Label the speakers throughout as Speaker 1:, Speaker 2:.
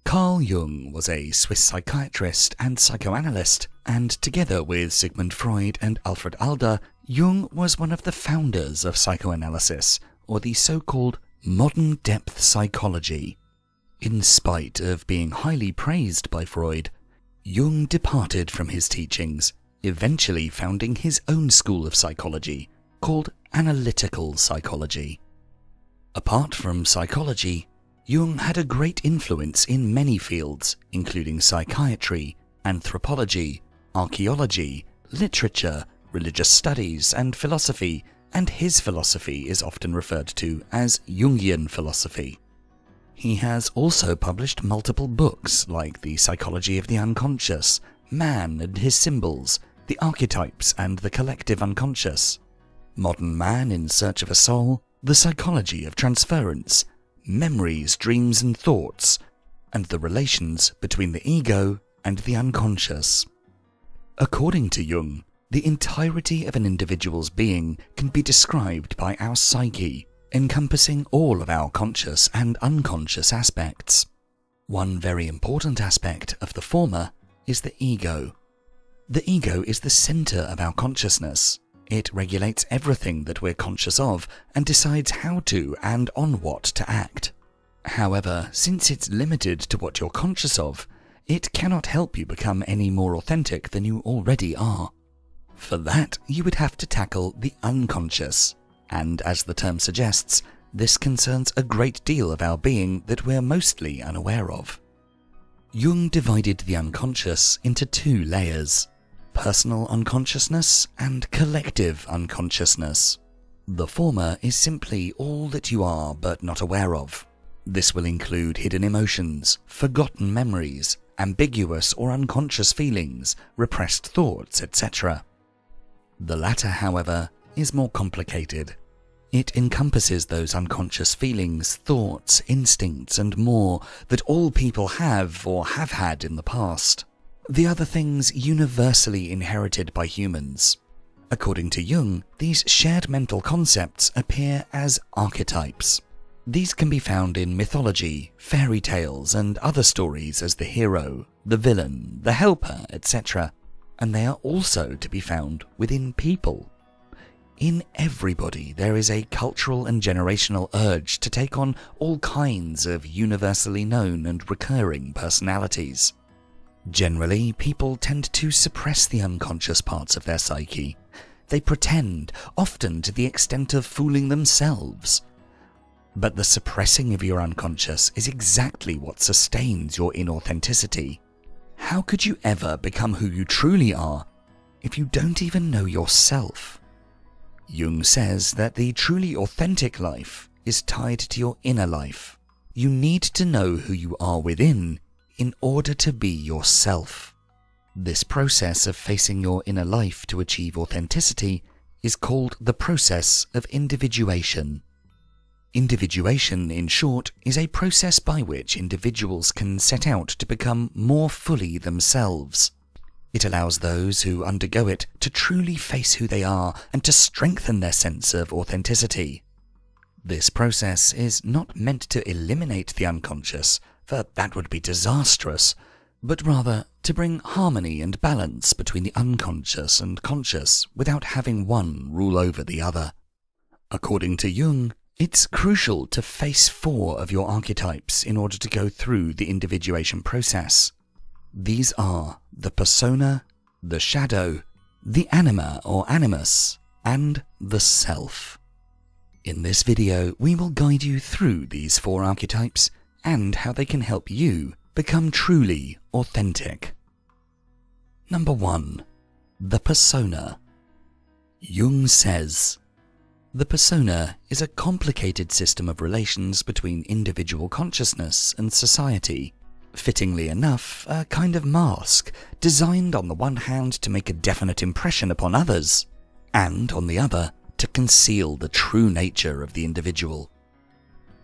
Speaker 1: Carl Jung was a Swiss psychiatrist and psychoanalyst, and together with Sigmund Freud and Alfred Adler, Jung was one of the founders of psychoanalysis, or the so-called modern depth psychology. In spite of being highly praised by Freud, Jung departed from his teachings, eventually founding his own school of psychology, called analytical psychology. Apart from psychology, Jung had a great influence in many fields, including psychiatry, anthropology, archaeology, literature, religious studies, and philosophy, and his philosophy is often referred to as Jungian philosophy. He has also published multiple books like The Psychology of the Unconscious, Man and His Symbols, The Archetypes and the Collective Unconscious, Modern Man in Search of a Soul, The Psychology of Transference, Memories, Dreams and Thoughts, and the relations between the ego and the unconscious. According to Jung, the entirety of an individual's being can be described by our psyche, encompassing all of our conscious and unconscious aspects. One very important aspect of the former is the ego. The ego is the center of our consciousness. It regulates everything that we're conscious of and decides how to and on what to act. However, since it's limited to what you're conscious of, it cannot help you become any more authentic than you already are. For that, you would have to tackle the unconscious, and as the term suggests, this concerns a great deal of our being that we're mostly unaware of. Jung divided the unconscious into two layers: personal unconsciousness and collective unconsciousness. The former is simply all that you are but not aware of. This will include hidden emotions, forgotten memories, ambiguous or unconscious feelings, repressed thoughts, etc. The latter, however, is more complicated. It encompasses those unconscious feelings, thoughts, instincts, and more that all people have or have had in the past. The other things universally inherited by humans. According to Jung, these shared mental concepts appear as archetypes. These can be found in mythology, fairy tales, and other stories as the hero, the villain, the helper, etc. And they are also to be found within people. In everybody, there is a cultural and generational urge to take on all kinds of universally known and recurring personalities. Generally, people tend to suppress the unconscious parts of their psyche. They pretend, often to the extent of fooling themselves. But the suppressing of your unconscious is exactly what sustains your inauthenticity. How could you ever become who you truly are if you don't even know yourself? Jung says that the truly authentic life is tied to your inner life. You need to know who you are within in order to be yourself. This process of facing your inner life to achieve authenticity is called the process of individuation. Individuation, in short, is a process by which individuals can set out to become more fully themselves. It allows those who undergo it to truly face who they are and to strengthen their sense of authenticity. This process is not meant to eliminate the unconscious, for that would be disastrous, but rather to bring harmony and balance between the unconscious and conscious without having one rule over the other. According to Jung, it's crucial to face 4 of your archetypes in order to go through the individuation process. These are the persona, the shadow, the anima or animus, and the self. In this video, we will guide you through these 4 archetypes and how they can help you become truly authentic. Number 1. The persona. Jung says, the persona is a complicated system of relations between individual consciousness and society. Fittingly enough, a kind of mask, designed on the one hand to make a definite impression upon others, and on the other to conceal the true nature of the individual.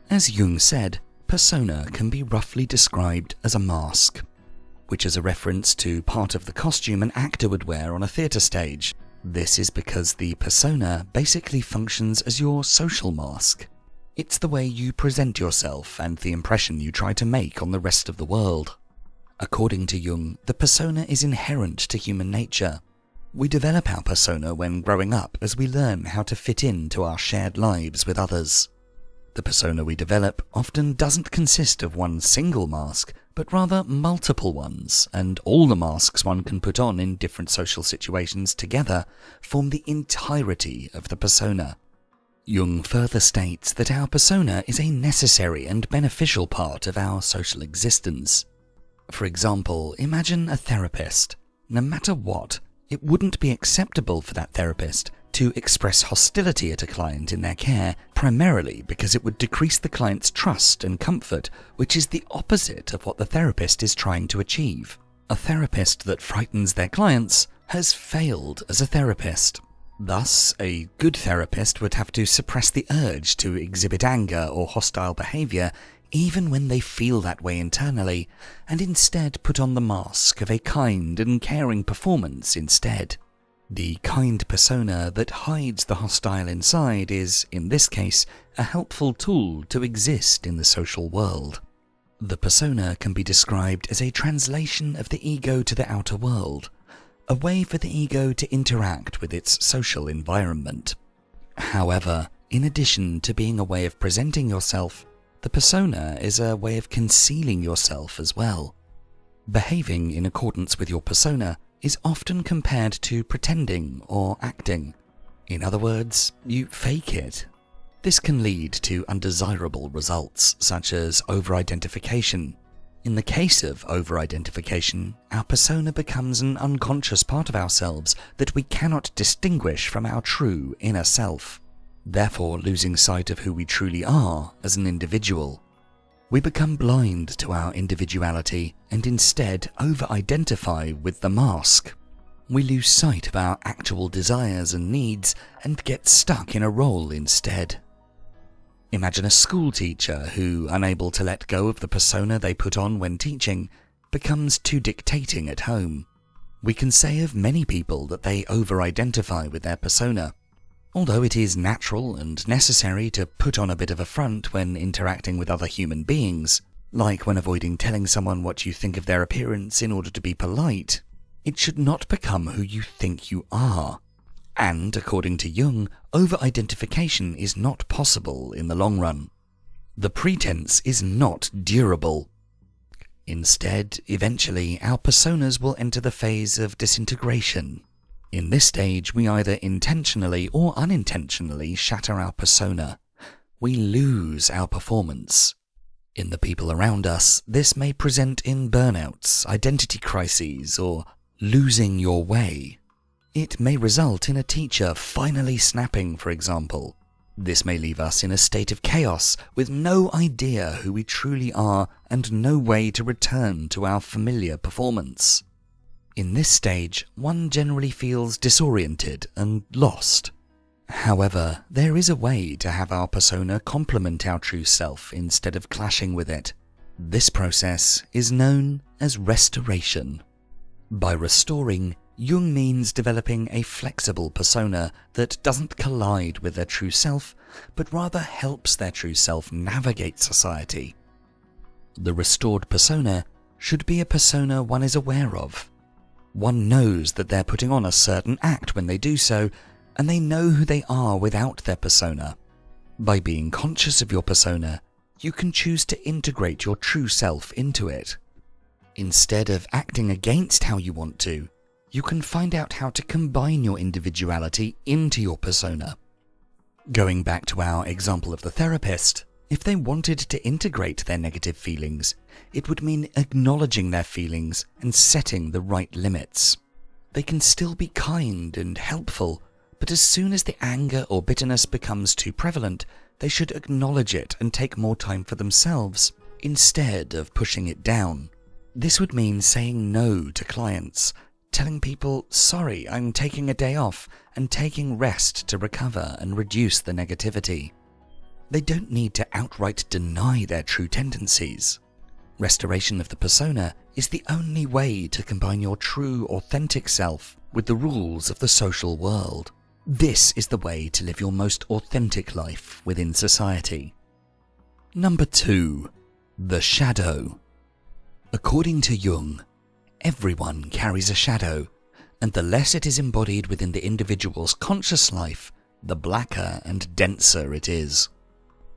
Speaker 1: As Jung said, persona can be roughly described as a mask, which is a reference to part of the costume an actor would wear on a theatre stage. This is because the persona basically functions as your social mask. It's the way you present yourself and the impression you try to make on the rest of the world. According to Jung, the persona is inherent to human nature. We develop our persona when growing up as we learn how to fit into our shared lives with others. The persona we develop often doesn't consist of one single mask, but rather multiple ones, and all the masks one can put on in different social situations together form the entirety of the persona. Jung further states that our persona is a necessary and beneficial part of our social existence. For example, imagine a therapist. No matter what, it wouldn't be acceptable for that therapist to express hostility at a client in their care, primarily because it would decrease the client's trust and comfort, which is the opposite of what the therapist is trying to achieve. A therapist that frightens their clients has failed as a therapist. Thus, a good therapist would have to suppress the urge to exhibit anger or hostile behavior even when they feel that way internally, and instead put on the mask of a kind and caring performance instead. The kind persona that hides the hostile inside is, in this case, a helpful tool to exist in the social world. The persona can be described as a translation of the ego to the outer world, a way for the ego to interact with its social environment. However, in addition to being a way of presenting yourself, the persona is a way of concealing yourself as well. Behaving in accordance with your persona is often compared to pretending or acting. In other words, you fake it. This can lead to undesirable results, such as over-identification. In the case of over-identification, our persona becomes an unconscious part of ourselves that we cannot distinguish from our true inner self, therefore losing sight of who we truly are as an individual. We become blind to our individuality and instead over-identify with the mask. We lose sight of our actual desires and needs and get stuck in a role instead. Imagine a school teacher who, unable to let go of the persona they put on when teaching, becomes too dictating at home. We can say of many people that they over-identify with their persona. Although it is natural and necessary to put on a bit of a front when interacting with other human beings, like when avoiding telling someone what you think of their appearance in order to be polite, it should not become who you think you are. And, according to Jung, over-identification is not possible in the long run. The pretense is not durable. Instead, eventually, our personas will enter the phase of disintegration. In this stage, we either intentionally or unintentionally shatter our persona. We lose our performance. In the people around us, this may present in burnouts, identity crises, or losing your way. It may result in a teacher finally snapping, for example. This may leave us in a state of chaos, with no idea who we truly are and no way to return to our familiar performance. In this stage, one generally feels disoriented and lost. However, there is a way to have our persona complement our true self instead of clashing with it. This process is known as restoration. By restoring, Jung means developing a flexible persona that doesn't collide with their true self, but rather helps their true self navigate society. The restored persona should be a persona one is aware of. One knows that they're putting on a certain act when they do so, and they know who they are without their persona. By being conscious of your persona, you can choose to integrate your true self into it. Instead of acting against how you want to, you can find out how to combine your individuality into your persona. Going back to our example of the therapist, if they wanted to integrate their negative feelings, it would mean acknowledging their feelings and setting the right limits. They can still be kind and helpful, but as soon as the anger or bitterness becomes too prevalent, they should acknowledge it and take more time for themselves, instead of pushing it down. This would mean saying no to clients, telling people, "Sorry, I'm taking a day off," and taking rest to recover and reduce the negativity. They don't need to outright deny their true tendencies. Restoration of the persona is the only way to combine your true, authentic self with the rules of the social world. This is the way to live your most authentic life within society. Number 2. The shadow. According to Jung, everyone carries a shadow, and the less it is embodied within the individual's conscious life, the blacker and denser it is.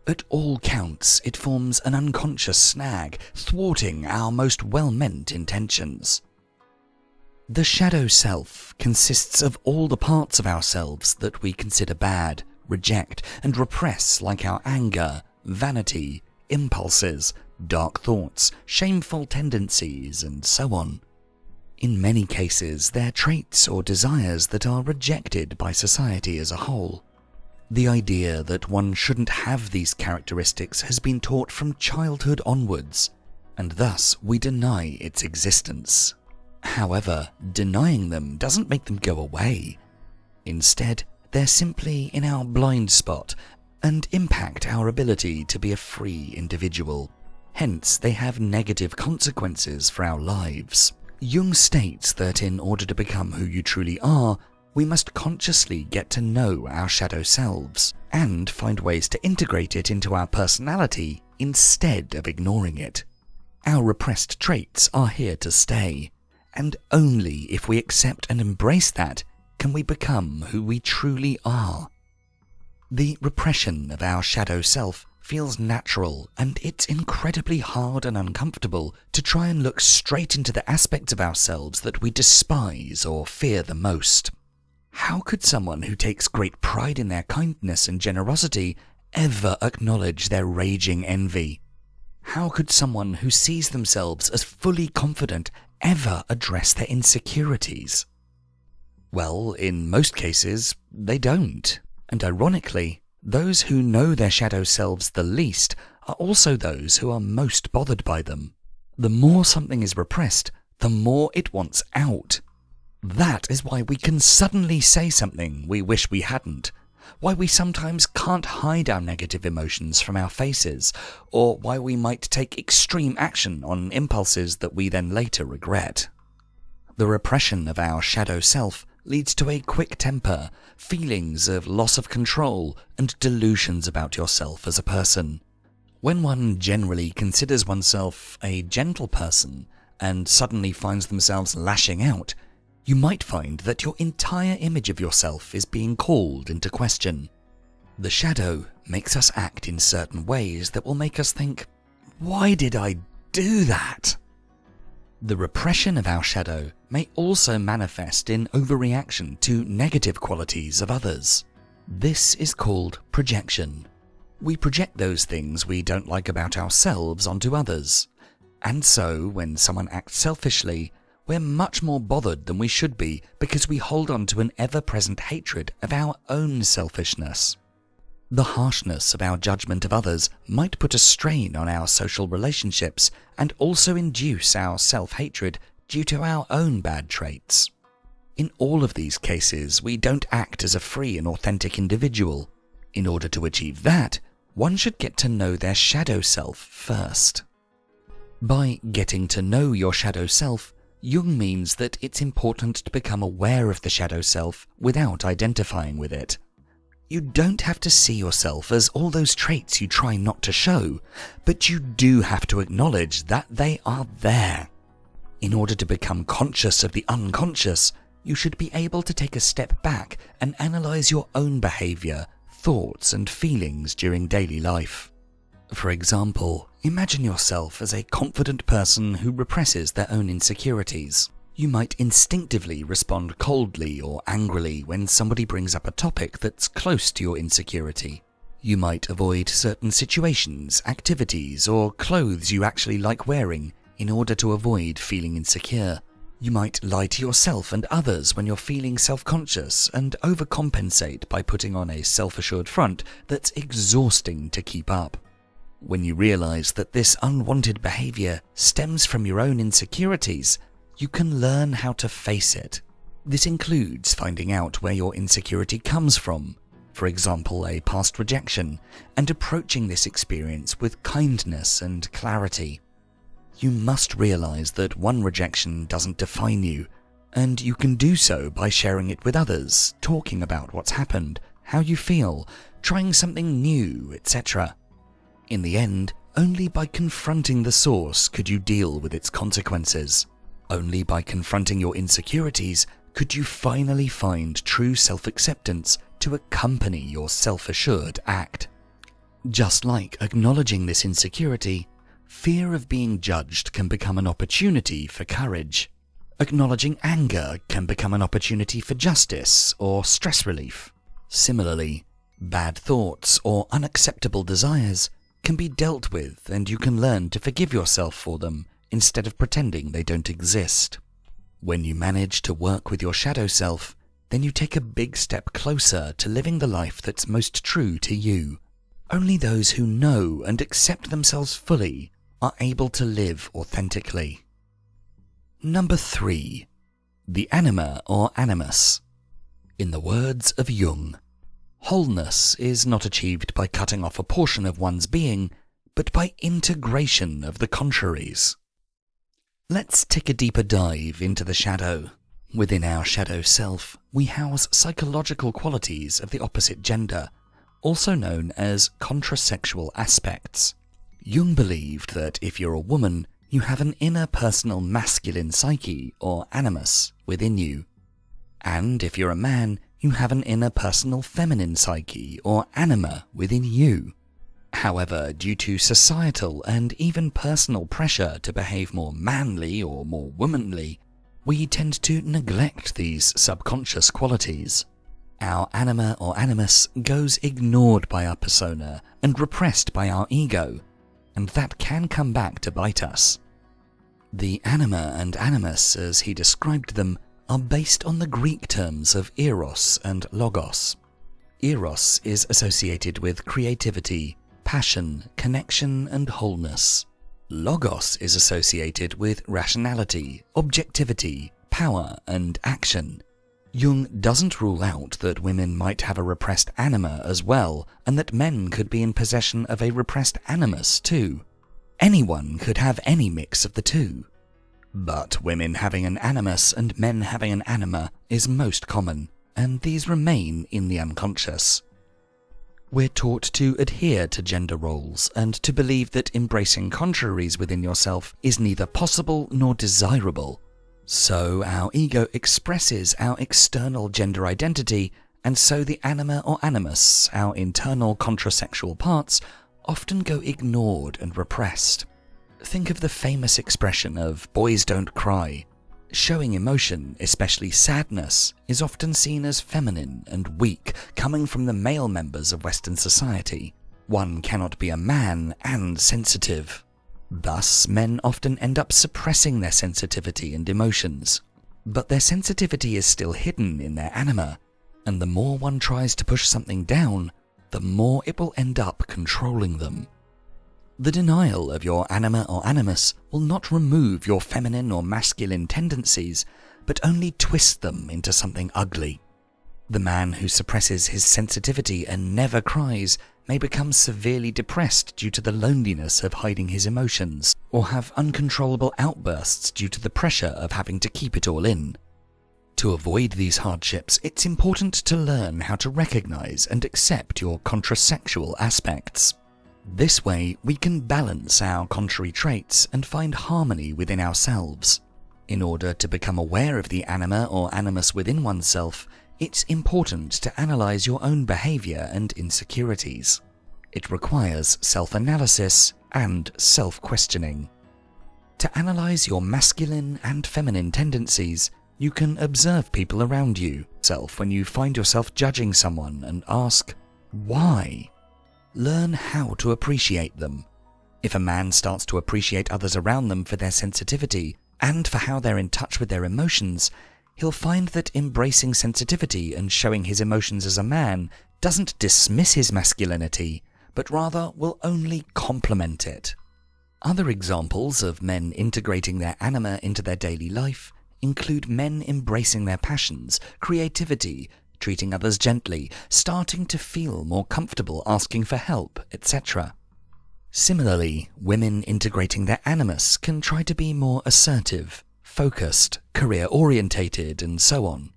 Speaker 1: At all counts, it forms an unconscious snag, thwarting our most well-meant intentions. The shadow self consists of all the parts of ourselves that we consider bad, reject, and repress, like our anger, vanity, impulses, dark thoughts, shameful tendencies, and so on. In many cases, they're traits or desires that are rejected by society as a whole. The idea that one shouldn't have these characteristics has been taught from childhood onwards, and thus we deny its existence. However, denying them doesn't make them go away. Instead, they're simply in our blind spot and impact our ability to be a free individual. Hence, they have negative consequences for our lives. Jung states that in order to become who you truly are, we must consciously get to know our shadow selves and find ways to integrate it into our personality instead of ignoring it. Our repressed traits are here to stay, and only if we accept and embrace that can we become who we truly are. The repression of our shadow self feels natural, and it's incredibly hard and uncomfortable to try and look straight into the aspects of ourselves that we despise or fear the most. How could someone who takes great pride in their kindness and generosity ever acknowledge their raging envy? How could someone who sees themselves as fully confident ever address their insecurities? Well, in most cases, they don't. And ironically, those who know their shadow selves the least are also those who are most bothered by them. The more something is repressed, the more it wants out. That is why we can suddenly say something we wish we hadn't, why we sometimes can't hide our negative emotions from our faces, or why we might take extreme action on impulses that we then later regret. The repression of our shadow self leads to a quick temper, feelings of loss of control, and delusions about yourself as a person. When one generally considers oneself a gentle person and suddenly finds themselves lashing out, you might find that your entire image of yourself is being called into question. The shadow makes us act in certain ways that will make us think, "Why did I do that?" The repression of our shadow may also manifest in overreaction to negative qualities of others. This is called projection. We project those things we don't like about ourselves onto others. And so, when someone acts selfishly, we're much more bothered than we should be because we hold on to an ever-present hatred of our own selfishness. The harshness of our judgment of others might put a strain on our social relationships and also induce our self-hatred due to our own bad traits. In all of these cases, we don't act as a free and authentic individual. In order to achieve that, one should get to know their shadow self first. By getting to know your shadow self, Jung means that it's important to become aware of the shadow self without identifying with it. You don't have to see yourself as all those traits you try not to show, but you do have to acknowledge that they are there. In order to become conscious of the unconscious, you should be able to take a step back and analyze your own behavior, thoughts, and feelings during daily life. For example, imagine yourself as a confident person who represses their own insecurities. You might instinctively respond coldly or angrily when somebody brings up a topic that's close to your insecurity. You might avoid certain situations, activities, or clothes you actually like wearing in order to avoid feeling insecure. You might lie to yourself and others when you're feeling self-conscious and overcompensate by putting on a self-assured front that's exhausting to keep up. When you realize that this unwanted behavior stems from your own insecurities, you can learn how to face it. This includes finding out where your insecurity comes from, for example, a past rejection, and approaching this experience with kindness and clarity. You must realize that one rejection doesn't define you, and you can do so by sharing it with others, talking about what's happened, how you feel, trying something new, etc. In the end, only by confronting the source could you deal with its consequences. Only by confronting your insecurities could you finally find true self-acceptance to accompany your self-assured act. Just like acknowledging this insecurity, fear of being judged can become an opportunity for courage. Acknowledging anger can become an opportunity for justice or stress relief. Similarly, bad thoughts or unacceptable desires can be dealt with, and you can learn to forgive yourself for them instead of pretending they don't exist. When you manage to work with your shadow self, then you take a big step closer to living the life that's most true to you. Only those who know and accept themselves fully are able to live authentically. Number 3. The ANIMA or ANIMUS. In the words of Jung, wholeness is not achieved by cutting off a portion of one's being, but by integration of the contraries. Let's take a deeper dive into the shadow. Within our shadow self, we house psychological qualities of the opposite gender, also known as contrasexual aspects. Jung believed that if you're a woman, you have an inner personal masculine psyche, or animus, within you. And if you're a man, you have an inner personal feminine psyche, or anima, within you. However, due to societal and even personal pressure to behave more manly or more womanly, we tend to neglect these subconscious qualities. Our anima or animus goes ignored by our persona and repressed by our ego, and that can come back to bite us. The anima and animus, as he described them, are based on the Greek terms of eros and logos. Eros is associated with creativity, passion, connection, and wholeness. Logos is associated with rationality, objectivity, power, and action. Jung doesn't rule out that women might have a repressed anima as well, and that men could be in possession of a repressed animus too. Anyone could have any mix of the two. But women having an animus and men having an anima is most common, and these remain in the unconscious. We're taught to adhere to gender roles and to believe that embracing contraries within yourself is neither possible nor desirable. So our ego expresses our external gender identity, and so the anima or animus, our internal contrasexual parts, often go ignored and repressed. Think of the famous expression of "boys don't cry." Showing emotion, especially sadness, is often seen as feminine and weak, coming from the male members of Western society. One cannot be a man and sensitive. Thus, men often end up suppressing their sensitivity and emotions. But their sensitivity is still hidden in their anima, and the more one tries to push something down, the more it will end up controlling them. The denial of your anima or animus will not remove your feminine or masculine tendencies, but only twist them into something ugly. The man who suppresses his sensitivity and never cries may become severely depressed due to the loneliness of hiding his emotions, or have uncontrollable outbursts due to the pressure of having to keep it all in. To avoid these hardships, it's important to learn how to recognize and accept your contrasexual aspects. This way, we can balance our contrary traits and find harmony within ourselves. In order to become aware of the anima or animus within oneself, it's important to analyze your own behavior and insecurities. It requires self-analysis and self-questioning. To analyze your masculine and feminine tendencies, you can observe people around you, when you find yourself judging someone, and ask, why? Learn how to appreciate them. If a man starts to appreciate others around them for their sensitivity and for how they're in touch with their emotions, he'll find that embracing sensitivity and showing his emotions as a man doesn't dismiss his masculinity, but rather will only complement it. Other examples of men integrating their anima into their daily life include men embracing their passions, creativity, treating others gently, starting to feel more comfortable asking for help, etc. Similarly, women integrating their animus can try to be more assertive, focused, career-orientated, and so on.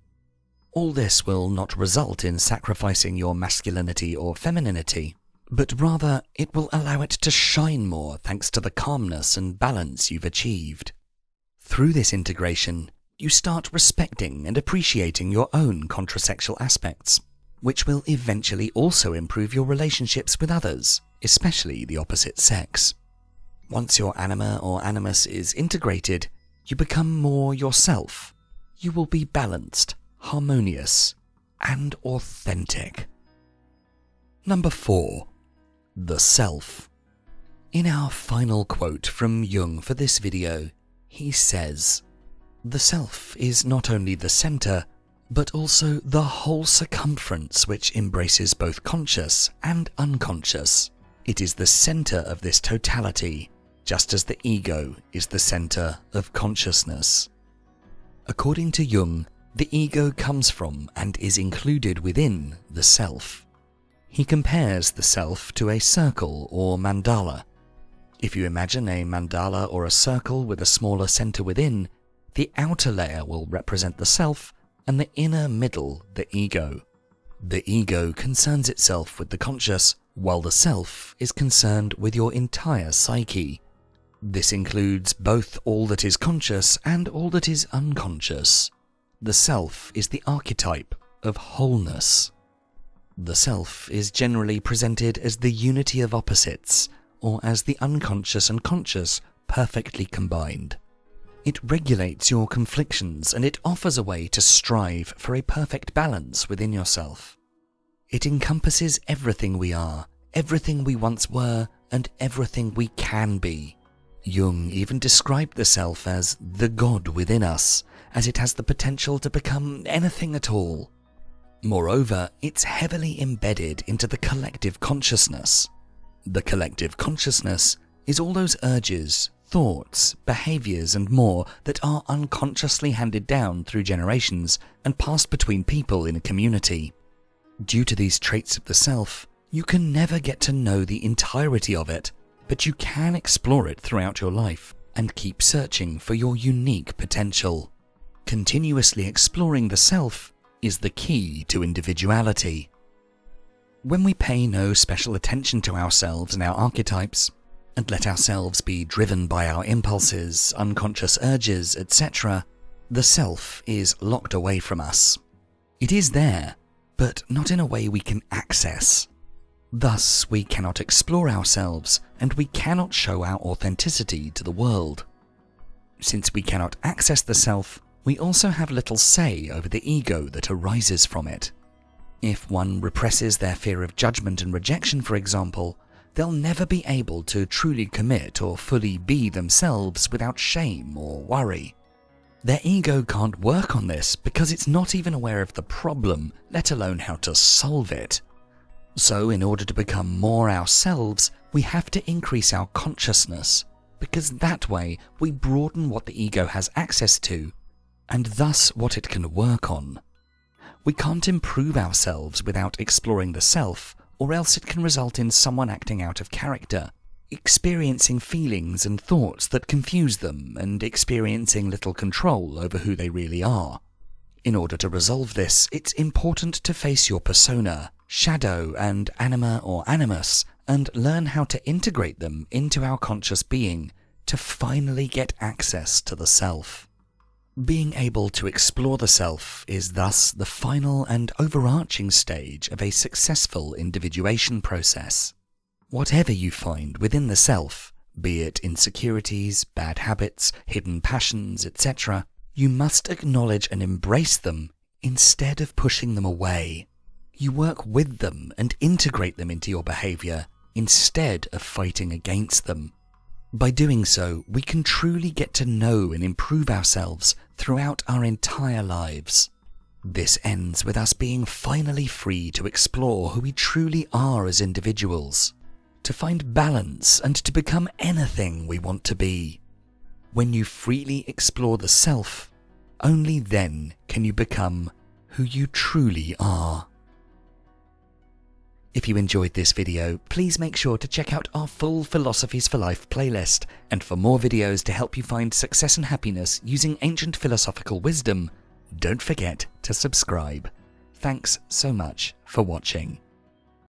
Speaker 1: All this will not result in sacrificing your masculinity or femininity, but rather it will allow it to shine more thanks to the calmness and balance you've achieved. Through this integration, you start respecting and appreciating your own contrasexual aspects, which will eventually also improve your relationships with others, especially the opposite sex. Once your anima or animus is integrated, you become more yourself. You will be balanced, harmonious, and authentic. Number 4. The Self. In our final quote from Jung for this video, he says, "The self is not only the center, but also the whole circumference which embraces both conscious and unconscious. It is the center of this totality, just as the ego is the center of consciousness." According to Jung, the ego comes from and is included within the self. He compares the self to a circle or mandala. If you imagine a mandala or a circle with a smaller center within, the outer layer will represent the self and the inner middle the ego. The ego concerns itself with the conscious, while the self is concerned with your entire psyche. This includes both all that is conscious and all that is unconscious. The self is the archetype of wholeness. The self is generally presented as the unity of opposites, or as the unconscious and conscious perfectly combined. It regulates your conflictions and it offers a way to strive for a perfect balance within yourself. It encompasses everything we are, everything we once were, and everything we can be. Jung even described the self as the God within us, as it has the potential to become anything at all. Moreover, it's heavily embedded into the collective consciousness. The collective consciousness is all those urges, thoughts, behaviors, and more that are unconsciously handed down through generations and passed between people in a community. Due to these traits of the self, you can never get to know the entirety of it, but you can explore it throughout your life and keep searching for your unique potential. Continuously exploring the self is the key to individuality. When we pay no special attention to ourselves and our archetypes, and let ourselves be driven by our impulses, unconscious urges, etc., the self is locked away from us. It is there, but not in a way we can access. Thus, we cannot explore ourselves, and we cannot show our authenticity to the world. Since we cannot access the self, we also have little say over the ego that arises from it. If one represses their fear of judgment and rejection, for example, they'll never be able to truly commit or fully be themselves without shame or worry. Their ego can't work on this because it's not even aware of the problem, let alone how to solve it. So in order to become more ourselves, we have to increase our consciousness, because that way we broaden what the ego has access to, and thus what it can work on. We can't improve ourselves without exploring the self, or else it can result in someone acting out of character, experiencing feelings and thoughts that confuse them, and experiencing little control over who they really are. In order to resolve this, it's important to face your persona, shadow, and anima or animus, and learn how to integrate them into our conscious being to finally get access to the self. Being able to explore the self is thus the final and overarching stage of a successful individuation process. Whatever you find within the self, be it insecurities, bad habits, hidden passions, etc., you must acknowledge and embrace them instead of pushing them away. You work with them and integrate them into your behavior instead of fighting against them. By doing so, we can truly get to know and improve ourselves throughout our entire lives. This ends with us being finally free to explore who we truly are as individuals, to find balance and to become anything we want to be. When you freely explore the self, only then can you become who you truly are. If you enjoyed this video, please make sure to check out our full Philosophies for Life playlist, and for more videos to help you find success and happiness using ancient philosophical wisdom, don't forget to subscribe. Thanks so much for watching.